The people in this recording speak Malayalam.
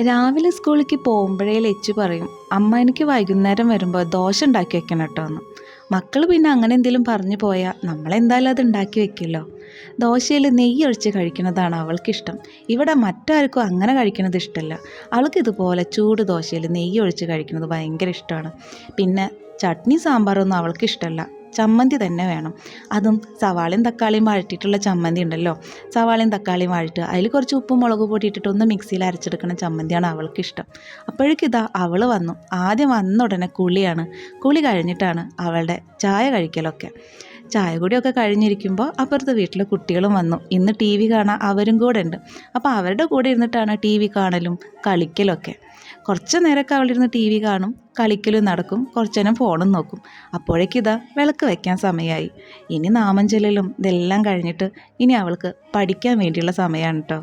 രാവിലെ സ്കൂളിലേക്ക് പോകുമ്പോഴേ ലച്ചു പറയും, അമ്മ എനിക്ക് വൈകുന്നേരം വരുമ്പോൾ ദോശ ഉണ്ടാക്കി വെക്കണം കേട്ടോ എന്ന്. മക്കൾ പിന്നെ അങ്ങനെ എന്തെങ്കിലും പറഞ്ഞു പോയാൽ നമ്മളെന്തായാലും അത് ഉണ്ടാക്കി വെക്കുമല്ലോ. ദോശയിൽ നെയ്യ് ഒഴിച്ച് കഴിക്കുന്നതാണ് അവൾക്കിഷ്ടം. ഇവിടെ മറ്റാർക്കും അങ്ങനെ കഴിക്കുന്നത് ഇഷ്ടമല്ല. അവൾക്ക് ഇതുപോലെ ചൂട് ദോശയിൽ നെയ്യ് ഒഴിച്ച് കഴിക്കുന്നത് ഭയങ്കര ഇഷ്ടമാണ്. പിന്നെ ചട്നി സാമ്പാറൊന്നും അവൾക്ക് ഇഷ്ടമല്ല, ചമ്മന്തി തന്നെ വേണം. അതും സവാളയും തക്കാളിയും വഴറ്റിയിട്ടുള്ള ചമ്മന്തി ഉണ്ടല്ലോ, സവാളയും തക്കാളിയും വഴറ്റുക, അതിൽ കുറച്ച് ഉപ്പും മുളക് പൊടി ഇട്ടിട്ട് ഒന്ന് മിക്സിയിൽ അരച്ചെടുക്കുന്ന ചമ്മന്തിയാണ് അവൾക്കിഷ്ടം. അപ്പോഴേക്കിതാ അവൾ വന്നു. ആദ്യം വന്ന ഉടനെ കുളിയാണ്. കുളി കഴിഞ്ഞിട്ടാണ് അവളുടെ ചായ കഴിക്കലൊക്കെ. ചായ കൂടിയൊക്കെ കഴിഞ്ഞിരിക്കുമ്പോൾ അപ്പുറത്തെ വീട്ടിലെ കുട്ടികളും വന്നു. ഇന്ന് ടി വി കാണാൻ അവരും കൂടെ ഉണ്ട്. അപ്പോൾ അവരുടെ കൂടെ ഇരുന്നിട്ടാണ് ടി വി കാണലും കളിക്കലൊക്കെ. കുറച്ച് നേരമൊക്കെ അവളിരുന്ന് ടി വി കാണും, കളിക്കലും നടക്കും, കുറച്ച് നേരം ഫോണും നോക്കും. അപ്പോഴേക്കിതാ വിളക്ക് വയ്ക്കാൻ സമയമായി. ഇനി നാമം ചൊല്ലലും ഇതെല്ലാം കഴിഞ്ഞിട്ട് ഇനി അവൾക്ക് പഠിക്കാൻ വേണ്ടിയുള്ള സമയമാണ് കേട്ടോ.